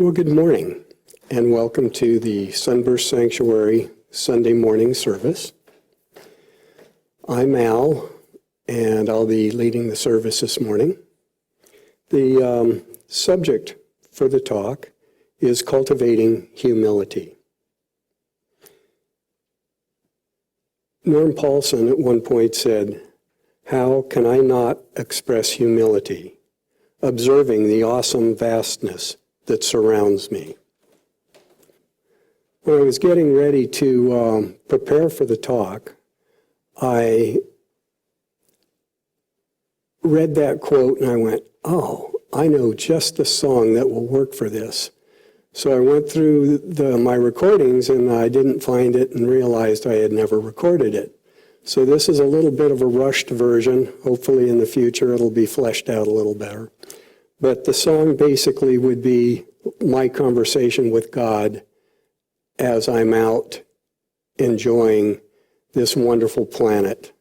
Well, good morning, and welcome to the Sunburst Sanctuary Sunday morning service. I'm Al, and I'll be leading the service this morning. The subject for the talk is Cultivating Humility. Norm Paulsen at one point said, "How can I not express humility, observing the awesome vastness that surrounds me?" When I was getting ready to prepare for the talk, I read that quote and I went, oh, I know just the song that will work for this. So I went through my recordings and I didn't find it and realized I had never recorded it. So this is a little bit of a rushed version. Hopefully in the future it'll be fleshed out a little better. But the song basically would be my conversation with God as I'm out enjoying this wonderful planet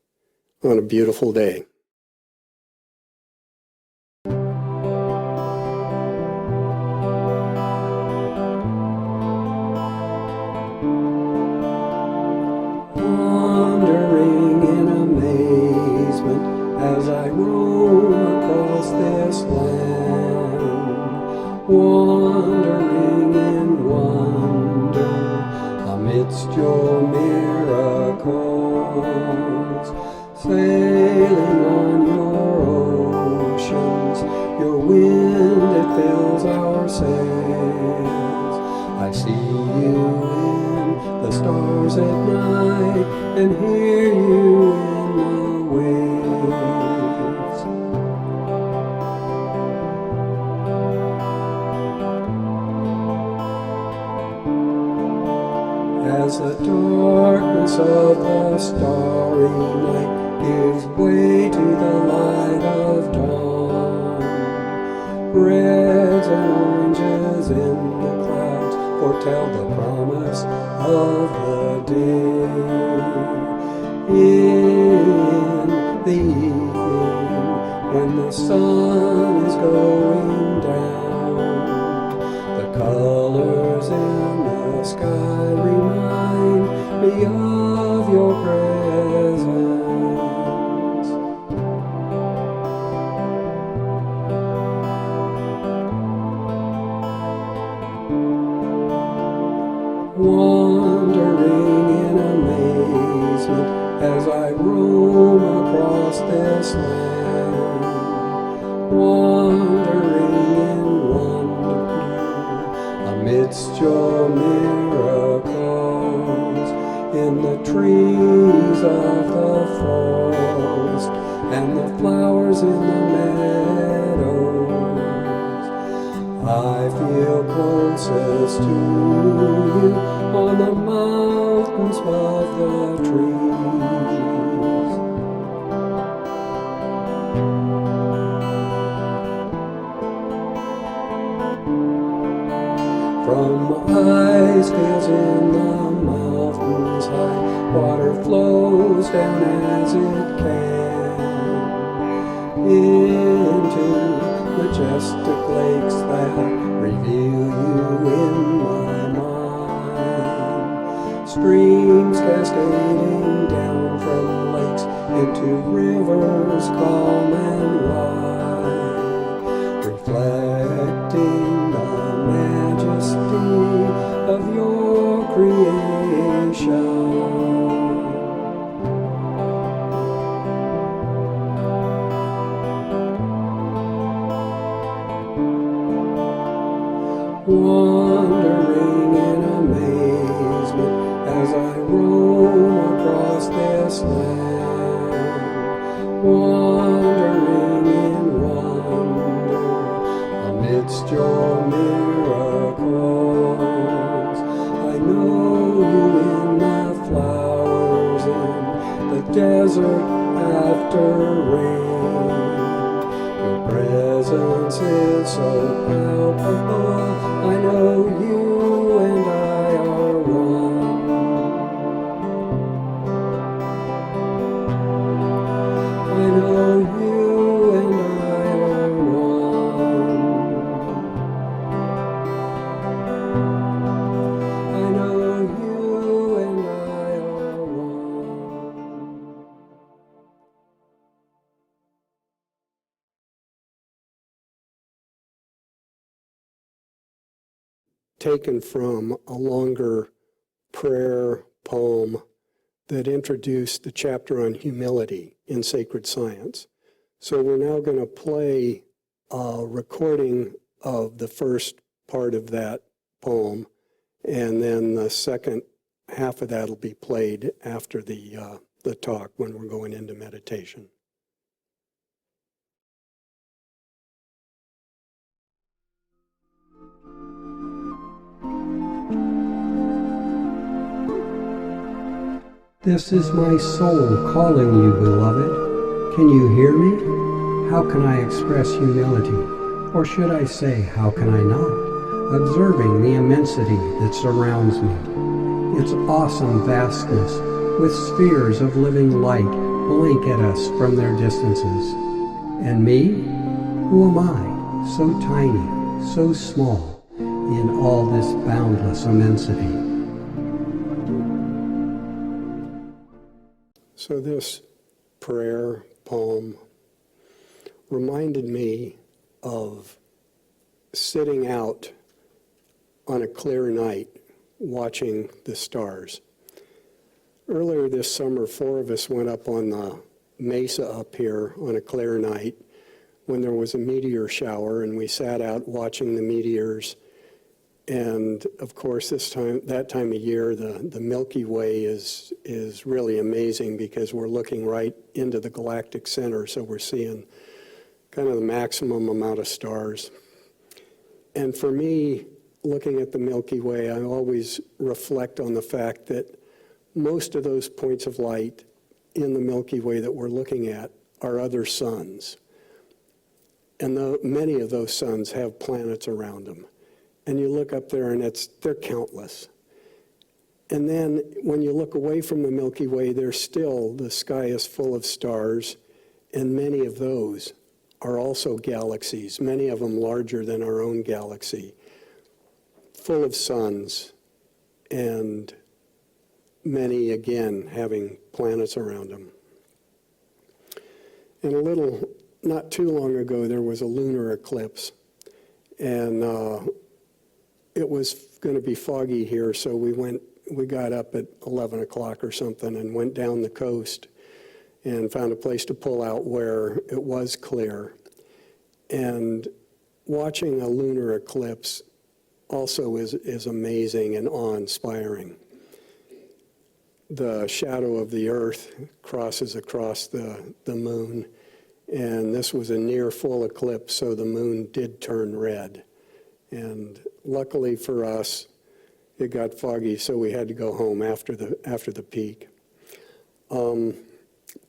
on a beautiful day. Wandering in amazement as I roam across this land, wandering in wonder amidst your miracles, sailing on your oceans, your wind it fills our sails. I see you in the stars at night and hear you in the waves. As the darkness of the starry night gives way to the light of dawn, reds and oranges in the clouds foretell the promise of the day. In the evening, when the sun is going down, the colors in the sky remind me of your presence. Wandering in amazement as I roam across this land, wandering in wonder amidst your miracles, in the trees of the forest and the flowers in the meadows. I feel closest to you on the mountains above the trees. From ice fields in the mountains high, water flows down as it can into majestic lakes that reveal you in my mind. Streams cascading down from lakes into rivers calm and wide, reflecting the majesty of your creation. Wandering in amazement as I roam across this land, wandering in taken from a longer prayer poem that introduced the chapter on humility in sacred science. So we're now going to play a recording of the first part of that poem, and then the second half of that will be played after the talk when we're going into meditation. This is my soul calling you, beloved. Can you hear me? How can I express humility? Or should I say, how can I not? Observing the immensity that surrounds me. Its awesome vastness, with spheres of living light blink at us from their distances. And me? Who am I? So tiny, so small, in all this boundless immensity. So this prayer poem reminded me of sitting out on a clear night watching the stars. Earlier this summer, 4 of us went up on the mesa up here on a clear night when there was a meteor shower, and we sat out watching the meteors. And of course, that time of year, the Milky Way is really amazing because we're looking right into the galactic center, so we're seeing kind of the maximum amount of stars. And for me, looking at the Milky Way, I always reflect on the fact that most of those points of light in the Milky Way that we're looking at are other suns. And many of those suns have planets around them. And you look up there and they're countless. And then when you look away from the Milky Way, the sky is full of stars, and many of those are also galaxies, many of them larger than our own galaxy, full of suns, and many, again, having planets around them. And not too long ago, there was a lunar eclipse, and it was going to be foggy here, so we got up at 11 o'clock or something and went down the coast and found a place to pull out where it was clear. And watching a lunar eclipse also is amazing and awe-inspiring. The shadow of the earth crosses across the moon, and this was a near full eclipse, so the moon did turn red. And luckily for us, it got foggy, so we had to go home after the peak.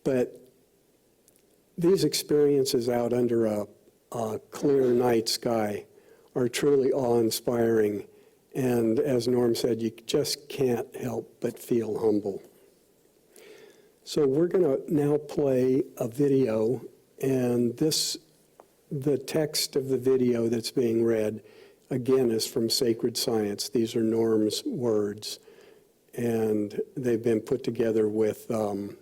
But these experiences out under a clear night sky are truly awe-inspiring. And as Norm said, you just can't help but feel humble. So we're going to now play a video, and the text of the video that's being read, again, is from Sacred Science. These are Norm's words, and they've been put together with some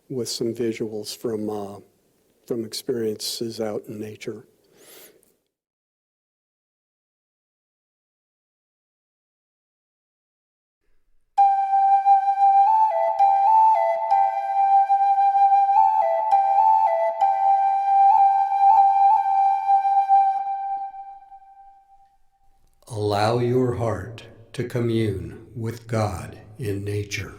visuals from experiences out in nature. Allow your heart to commune with God in nature.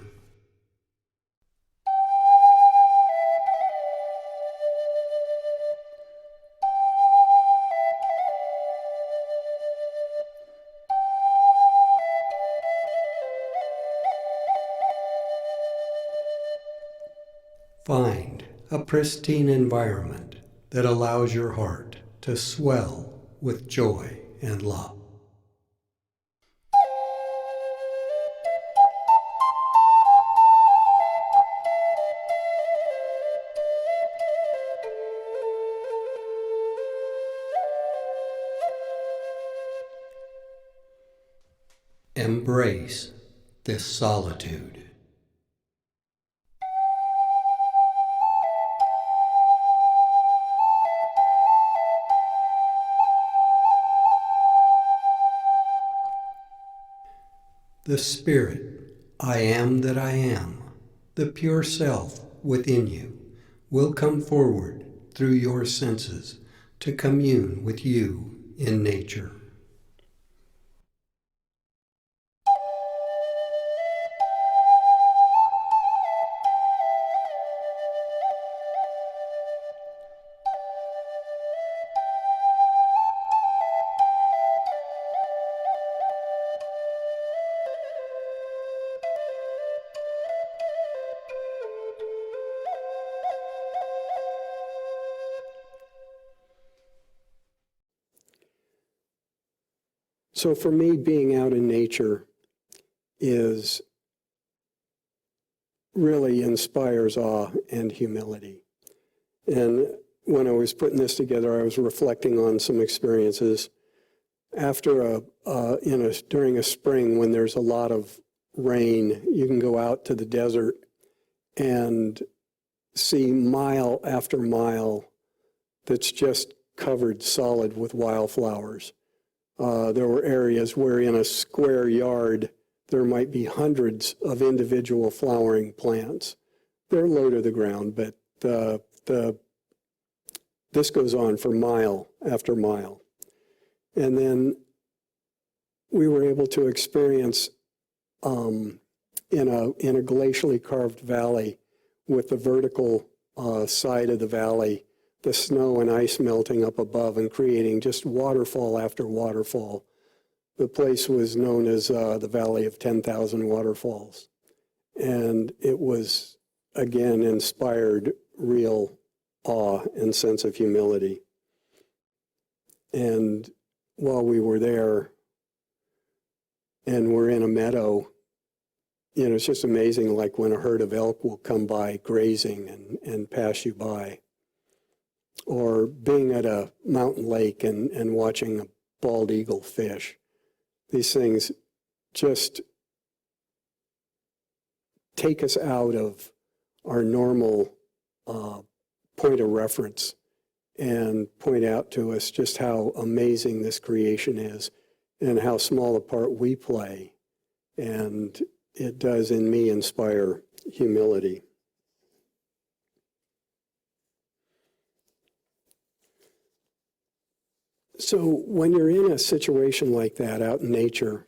Find a pristine environment that allows your heart to swell with joy and love. Embrace this solitude. The Spirit, I am that I am, the pure self within you, will come forward through your senses to commune with you in nature. So for me, being out in nature really inspires awe and humility. And when I was putting this together, I was reflecting on some experiences. After during a spring when there's a lot of rain, you can go out to the desert and see mile after mile that's just covered solid with wildflowers. There were areas where in a square yard, there might be hundreds of individual flowering plants. They're low to the ground, but this goes on for mile after mile. And then we were able to experience in a glacially carved valley with the vertical side of the valley, the snow and ice melting up above and creating just waterfall after waterfall. The place was known as the Valley of 10,000 Waterfalls. And it was, again, inspired real awe and sense of humility. And while we were there and we're in a meadow, it's just amazing, like when a herd of elk will come by grazing and pass you by. Or being at a mountain lake and watching a bald eagle fish. These things just take us out of our normal point of reference and point out to us just how amazing this creation is and how small a part we play. And it does in me inspire humility. So when you're in a situation like that out in nature,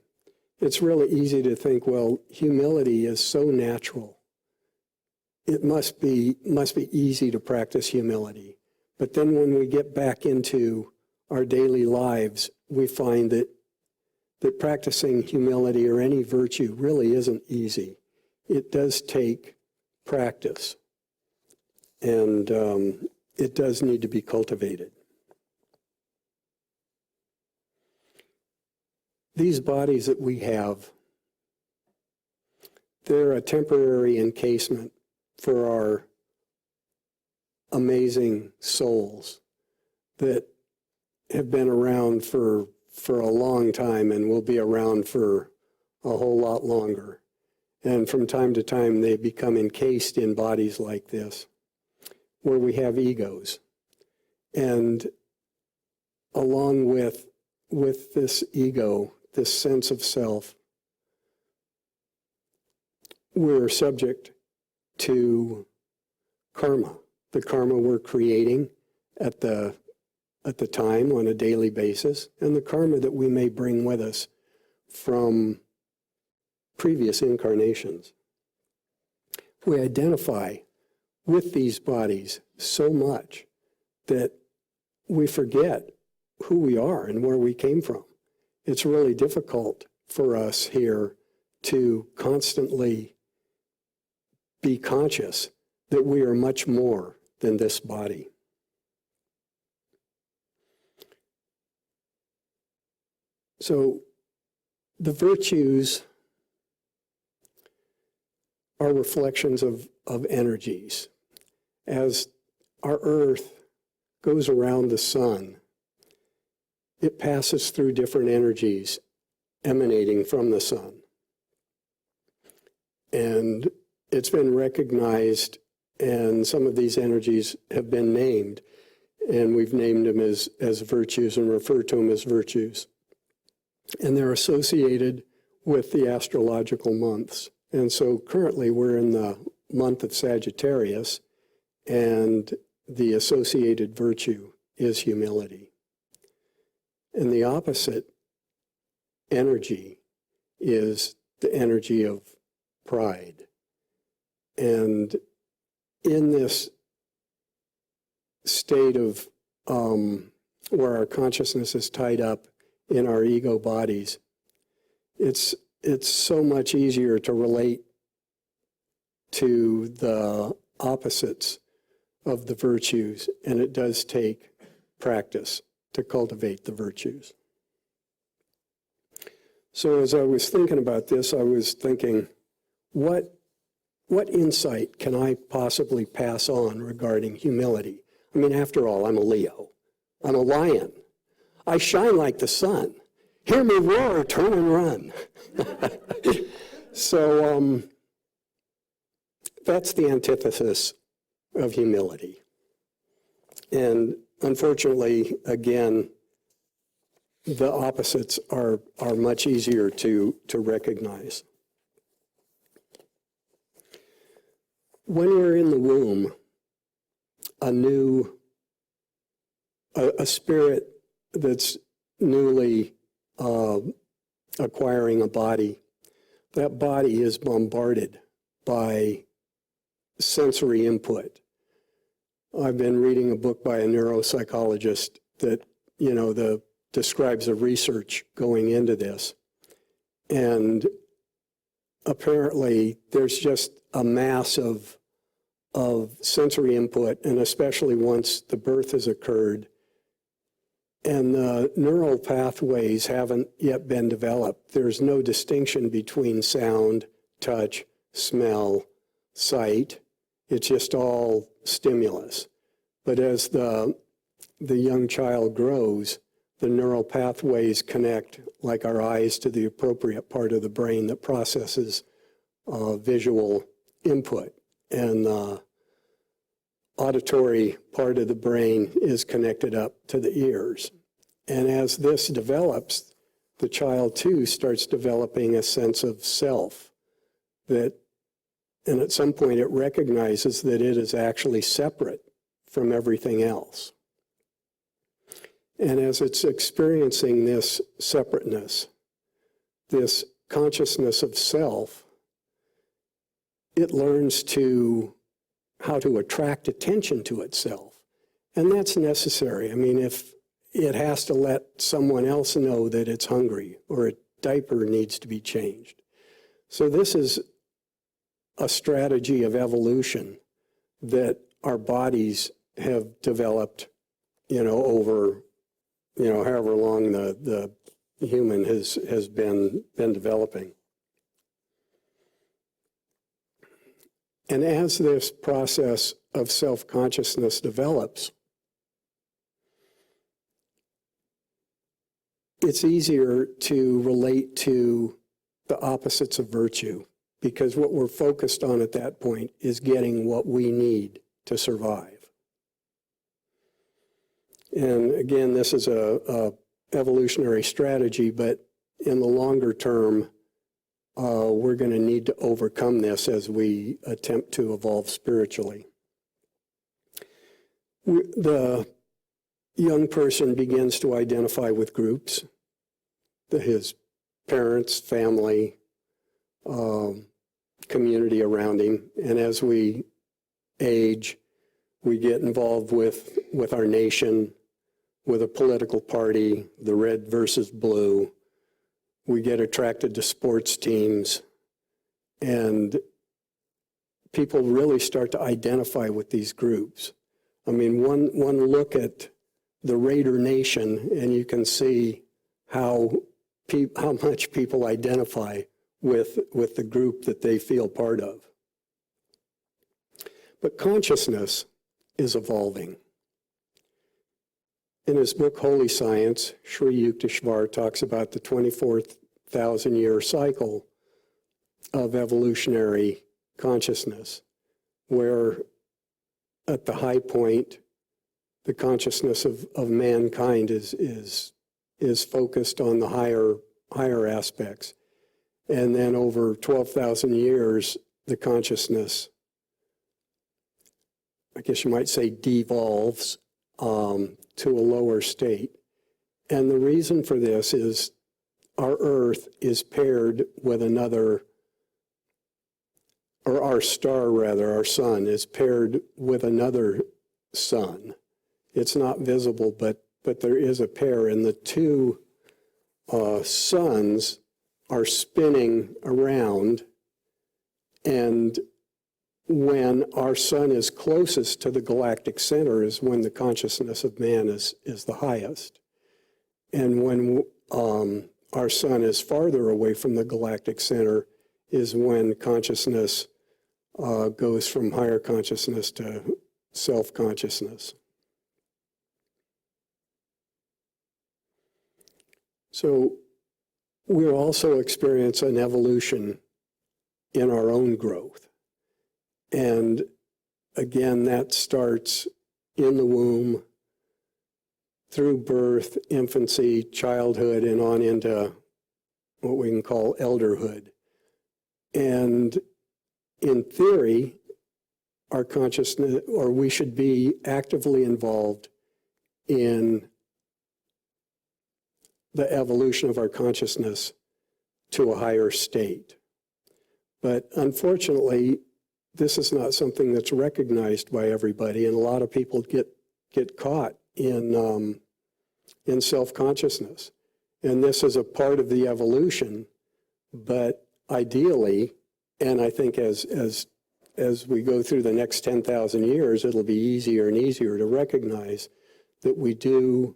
it's really easy to think, well, humility is so natural. It must be easy to practice humility. But then when we get back into our daily lives, we find that practicing humility or any virtue really isn't easy. It does take practice, and it does need to be cultivated. These bodies that we have, they're a temporary encasement for our amazing souls that have been around for a long time and will be around for a whole lot longer. And from time to time, they become encased in bodies like this, where we have egos. And along with this ego, this sense of self, we're subject to karma, the karma we're creating at the time on a daily basis, and the karma that we may bring with us from previous incarnations. We identify with these bodies so much that we forget who we are and where we came from. It's really difficult for us here to constantly be conscious that we are much more than this body. So the virtues are reflections of energies. As our earth goes around the sun, it passes through different energies emanating from the sun. And it's been recognized, and some of these energies have been named, and we've named them as virtues and refer to them as virtues. And they're associated with the astrological months. And so currently we're in the month of Sagittarius, and the associated virtue is humility. And the opposite energy is the energy of pride. And in this state of where our consciousness is tied up in our ego bodies, it's so much easier to relate to the opposites of the virtues, and it does take practice to cultivate the virtues. So as I was thinking about this, I was thinking, what insight can I possibly pass on regarding humility? I mean, after all, I'm a Leo. I'm a lion. I shine like the sun. Hear me roar, turn and run. So that's the antithesis of humility. And unfortunately, again, the opposites are much easier to recognize. When we're in the womb, a spirit that's newly acquiring a body, that body is bombarded by sensory input. I've been reading a book by a neuropsychologist that, describes the research going into this. And apparently there's just a mass of sensory input, and especially once the birth has occurred, and the neural pathways haven't yet been developed. There's no distinction between sound, touch, smell, sight. It's just all stimulus. But as the young child grows, the neural pathways connect, like our eyes, to the appropriate part of the brain that processes visual input. And the auditory part of the brain is connected up to the ears. And as this develops, the child too starts developing a sense of self and at some point it recognizes that it is actually separate from everything else. And as it's experiencing this separateness, this consciousness of self, it learns how to attract attention to itself. And that's necessary. I mean, if it has to let someone else know that it's hungry or a diaper needs to be changed. So this is a strategy of evolution that our bodies have developed, over, however long the human has been developing. And as this process of self-consciousness develops, it's easier to relate to the opposites of virtue, because what we're focused on at that point is getting what we need to survive. And again, this is a evolutionary strategy, but in the longer term, we're going to need to overcome this as we attempt to evolve spiritually. The young person begins to identify with groups, his parents, family, community around him. And as we age, we get involved with our nation, with a political party, the red versus blue. We get attracted to sports teams, and people really start to identify with these groups. I mean, one look at the Raider Nation, and you can see how much people identify with the group that they feel part of. But consciousness is evolving. In his book, Holy Science, Sri Yukteswar talks about the 24,000-year cycle of evolutionary consciousness, where at the high point, the consciousness of mankind is focused on the higher aspects. And then over 12,000 years, the consciousness, I guess you might say, devolves to a lower state. And the reason for this is our Earth is paired with another, or our star rather, our sun is paired with another sun. It's not visible, but there is a pair, and the two suns are spinning around, and when our sun is closest to the galactic center is when the consciousness of man is the highest. And when our sun is farther away from the galactic center is when consciousness goes from higher consciousness to self-consciousness. So we'll also experience an evolution in our own growth. And again, that starts in the womb, through birth, infancy, childhood, and on into what we can call elderhood. And in theory, our consciousness, or we should be actively involved in the evolution of our consciousness to a higher state. But unfortunately, this is not something that's recognized by everybody, and a lot of people get caught in self-consciousness. And this is a part of the evolution, but ideally, and I think as we go through the next 10,000 years, it'll be easier and easier to recognize that we do,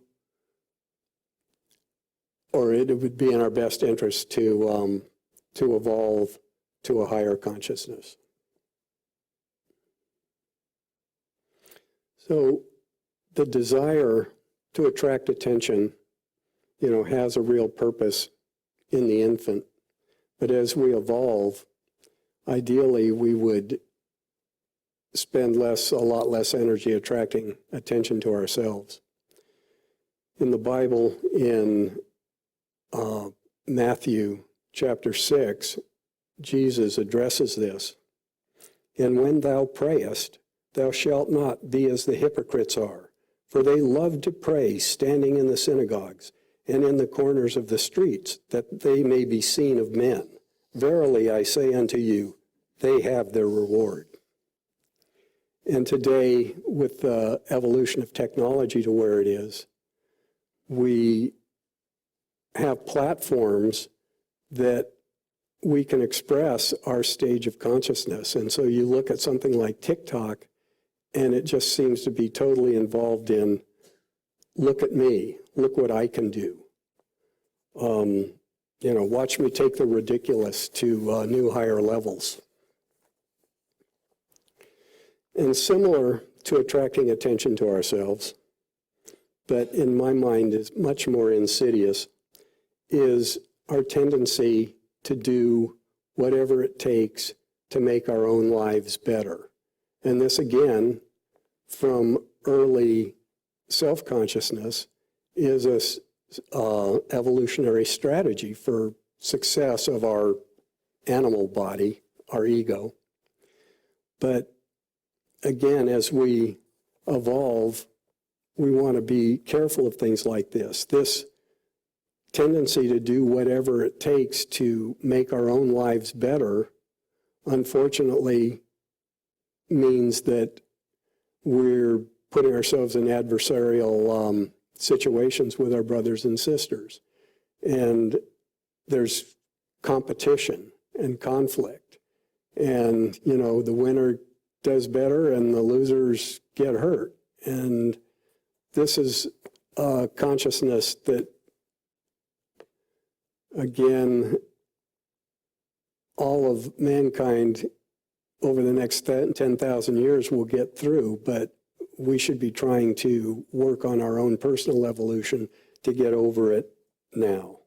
or it would be in our best interest to evolve to a higher consciousness. So the desire to attract attention, has a real purpose in the infant. But as we evolve, ideally we would spend a lot less energy attracting attention to ourselves. In the Bible, in Matthew chapter 6, Jesus addresses this. And when thou prayest, thou shalt not be as the hypocrites are, for they love to pray standing in the synagogues and in the corners of the streets, that they may be seen of men. Verily I say unto you, they have their reward. And today, with the evolution of technology to where it is, we have platforms that we can express our stage of consciousness. And so you look at something like TikTok, and it just seems to be totally involved in, look at me, look what I can do. Watch me take the ridiculous to new higher levels. And similar to attracting attention to ourselves, but in my mind is much more insidious, is our tendency to do whatever it takes to make our own lives better. And this, again, from early self-consciousness, is a evolutionary strategy for success of our animal body, our ego. But again, as we evolve, we want to be careful of things like this. This tendency to do whatever it takes to make our own lives better, unfortunately, means that we're putting ourselves in adversarial situations with our brothers and sisters. And there's competition and conflict. And, the winner does better and the losers get hurt. And this is a consciousness that, again, all of mankind over the next 10,000 years will get through, but we should be trying to work on our own personal evolution to get over it now.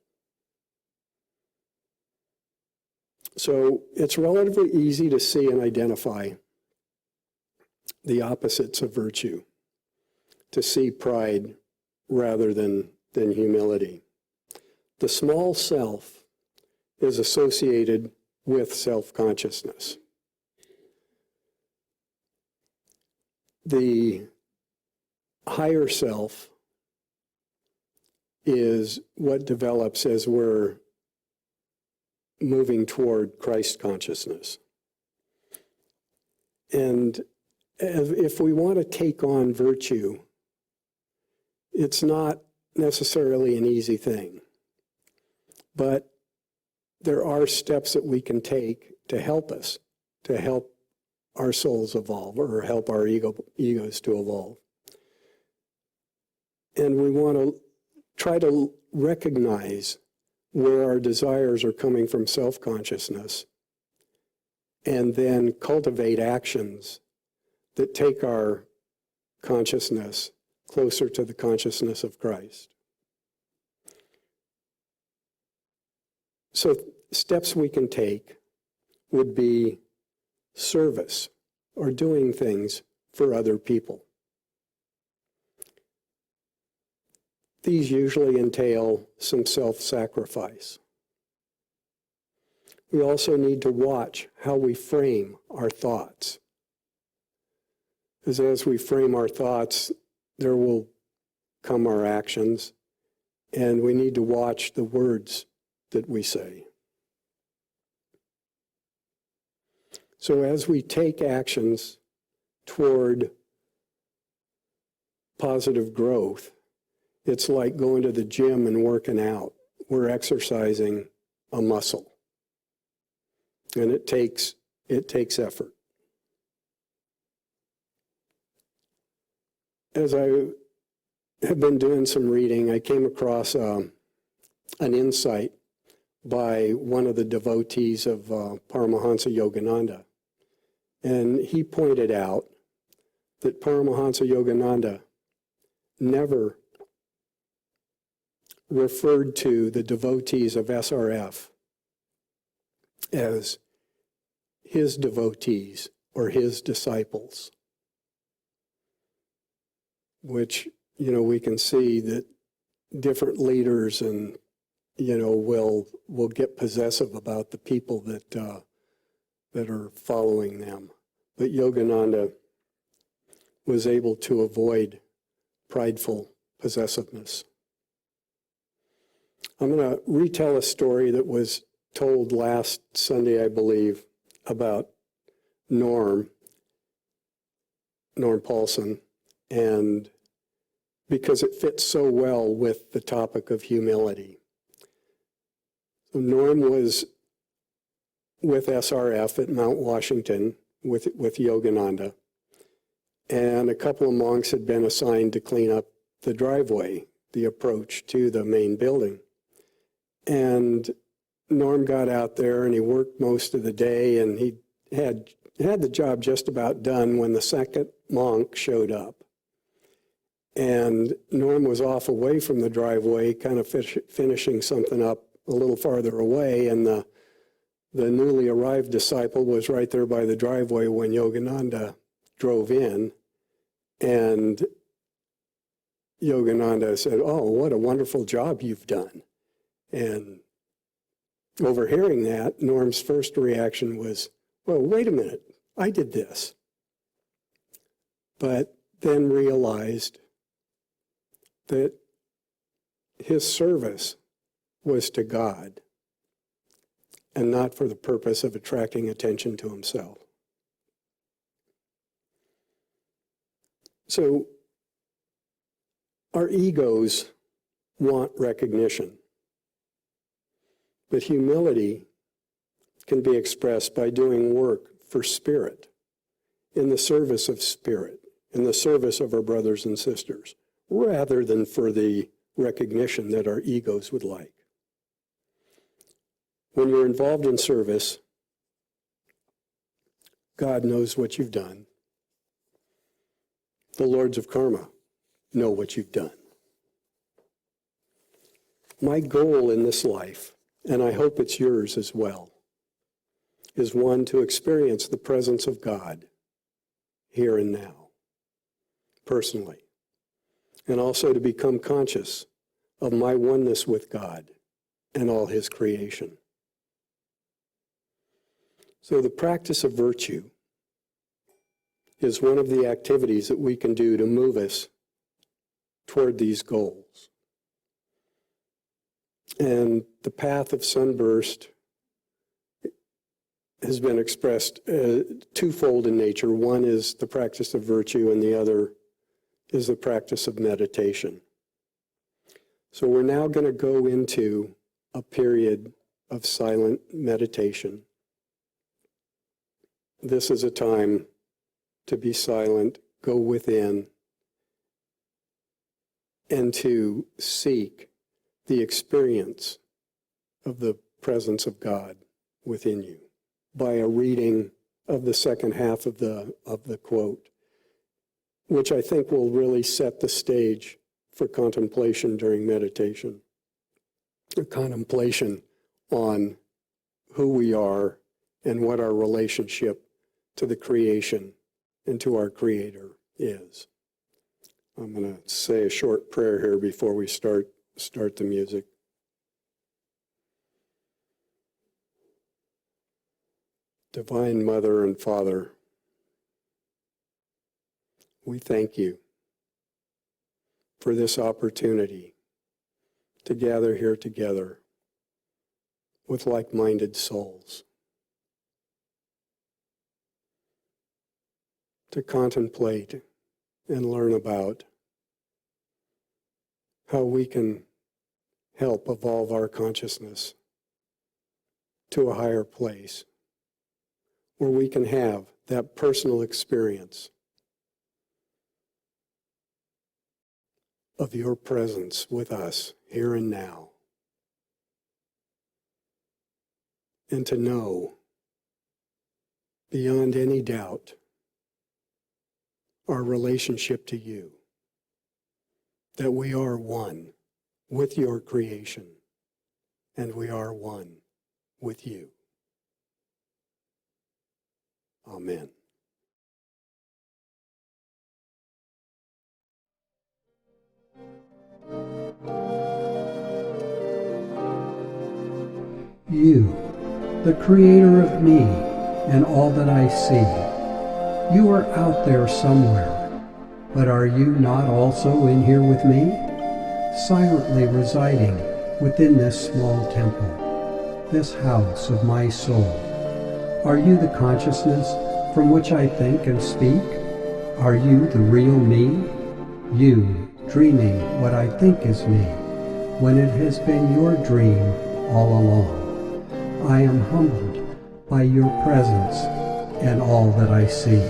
So it's relatively easy to see and identify the opposites of virtue, to see pride rather than humility. The small self is associated with self-consciousness. The higher self is what develops as we're moving toward Christ consciousness. And if we want to take on virtue, it's not necessarily an easy thing. But there are steps that we can take to help us, to help our souls evolve or help our egos to evolve. And we want to try to recognize where our desires are coming from self-consciousness and then cultivate actions that take our consciousness closer to the consciousness of Christ. So steps we can take would be service or doing things for other people. These usually entail some self-sacrifice. We also need to watch how we frame our thoughts. Because as we frame our thoughts, there will come our actions, and we need to watch the words that we say. So as we take actions toward positive growth, it's like going to the gym and working out. We're exercising a muscle. And it takes effort. As I have been doing some reading, I came across an insight by one of the devotees of Paramahansa Yogananda. And he pointed out that Paramahansa Yogananda never referred to the devotees of SRF as his devotees or his disciples, which, we can see that different leaders and, will get possessive about the people that are following them. But Yogananda was able to avoid prideful possessiveness. I'm going to retell a story that was told last Sunday, I believe, about Norm Paulsen, and because it fits so well with the topic of humility. So Norm was with SRF at Mount Washington with Yogananda, and a couple of monks had been assigned to clean up the driveway, the approach to the main building. And Norm got out there and he worked most of the day, and he had the job just about done when the second monk showed up. And Norm was off away from the driveway, kind of finishing something up a little farther away, and the newly arrived disciple was right there by the driveway when Yogananda drove in. And Yogananda said, "Oh, what a wonderful job you've done." And overhearing that, Norm's first reaction was, "Well, wait a minute, I did this." But then realized that his service was to God and not for the purpose of attracting attention to himself. So our egos want recognition. But humility can be expressed by doing work for spirit, in the service of spirit, in the service of our brothers and sisters, rather than for the recognition that our egos would like. When you're involved in service, God knows what you've done. The lords of karma know what you've done. My goal in this life, and I hope it's yours as well, is one, to experience the presence of God here and now, personally, and also to become conscious of my oneness with God and all His creation. So the practice of virtue is one of the activities that we can do to move us toward these goals. And the path of Sunburst has been expressed twofold in nature. One is the practice of virtue, and the other is the practice of meditation. So we're now going to go into a period of silent meditation. This is a time to be silent, go within, and to seek the experience of the presence of God within you by a reading of the second half of the quote, which I think will really set the stage for contemplation during meditation. A contemplation on who we are and what our relationship to the creation and to our Creator is. I'm going to say a short prayer here before we start the music. Divine Mother and Father, we thank you for this opportunity to gather here together with like-minded souls, to contemplate and learn about how we can help evolve our consciousness to a higher place where we can have that personal experience of your presence with us here and now, and to know beyond any doubt our relationship to you, that we are one with your creation, and we are one with you. Amen. You, the creator of me and all that I see, you are out there somewhere, but are you not also in here with me, silently residing within this small temple, this house of my soul? Are you the consciousness from which I think and speak? Are you the real me? You dreaming what I think is me, when it has been your dream all along. I am humbled by your presence and all that I see.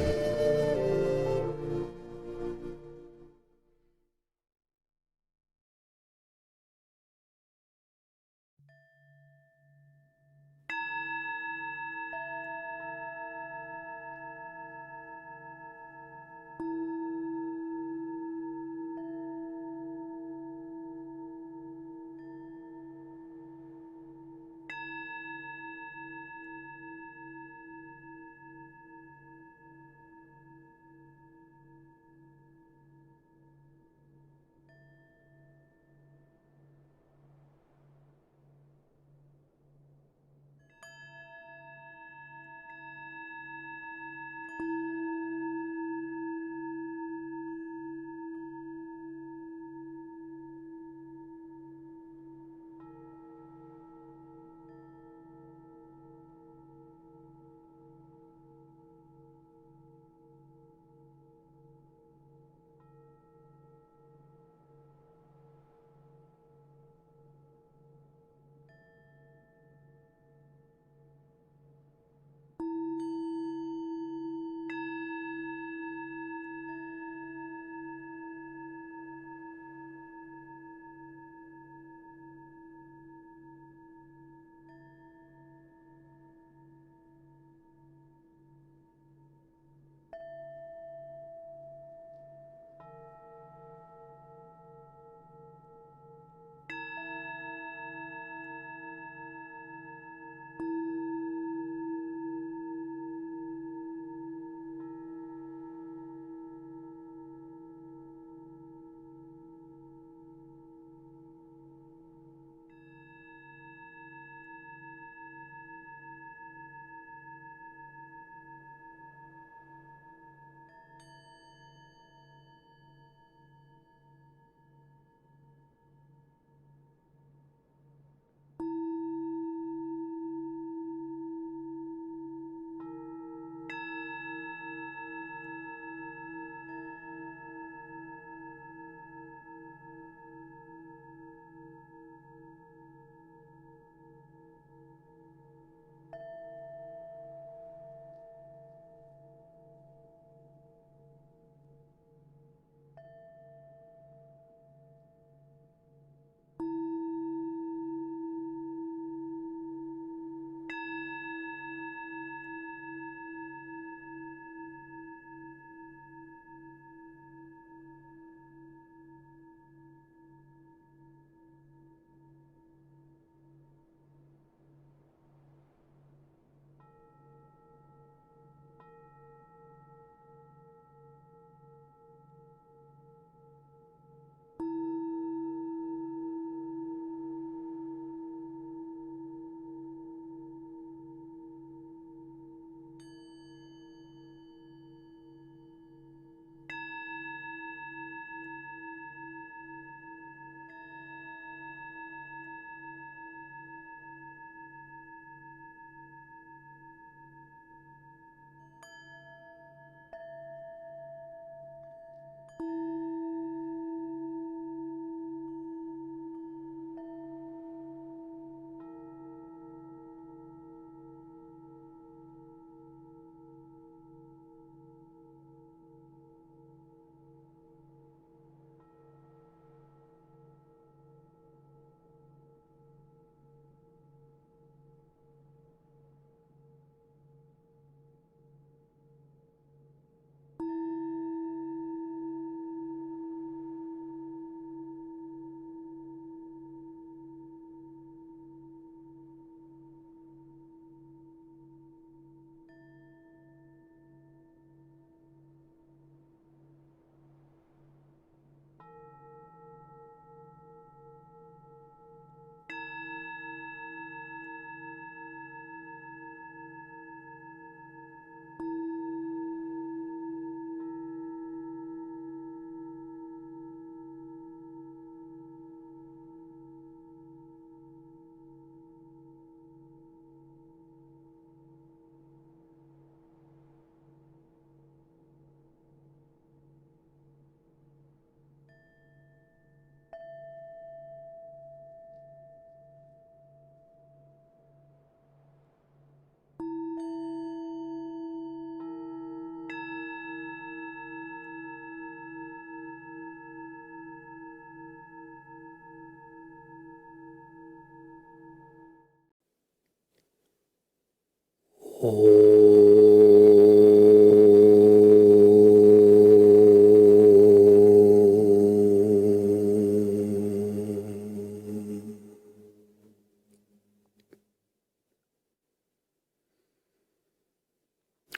Well,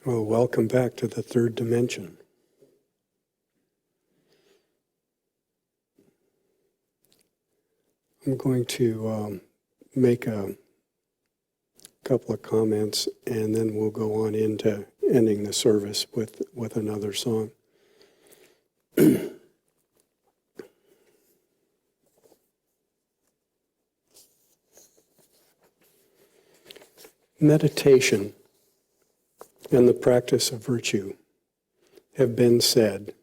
welcome back to the third dimension. I'm going to make a couple of comments, and then we'll go on into ending the service with another song. Meditation and the practice of virtue have been said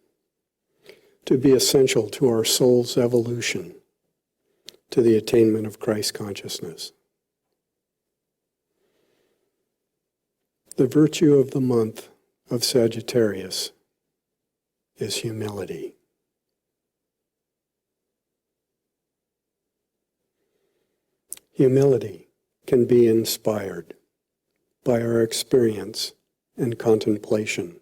to be essential to our soul's evolution to the attainment of Christ consciousness. The virtue of the month of Sagittarius is humility. Humility can be inspired by our experience and contemplation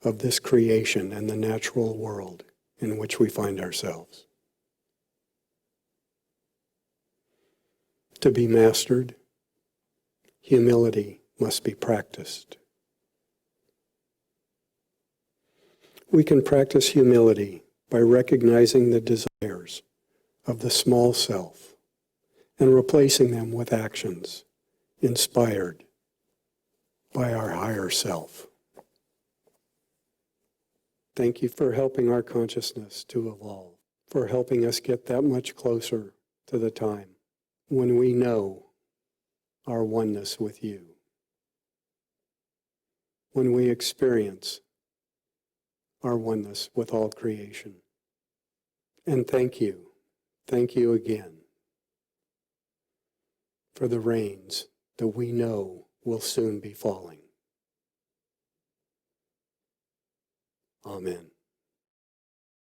of this creation and the natural world in which we find ourselves. To be mastered, humility must be practiced. We can practice humility by recognizing the desires of the small self and replacing them with actions inspired by our higher self. Thank you for helping our consciousness to evolve, for helping us get that much closer to the time when we know our oneness with you, when we experience our oneness with all creation. And thank you again for the rains that we know will soon be falling. Amen.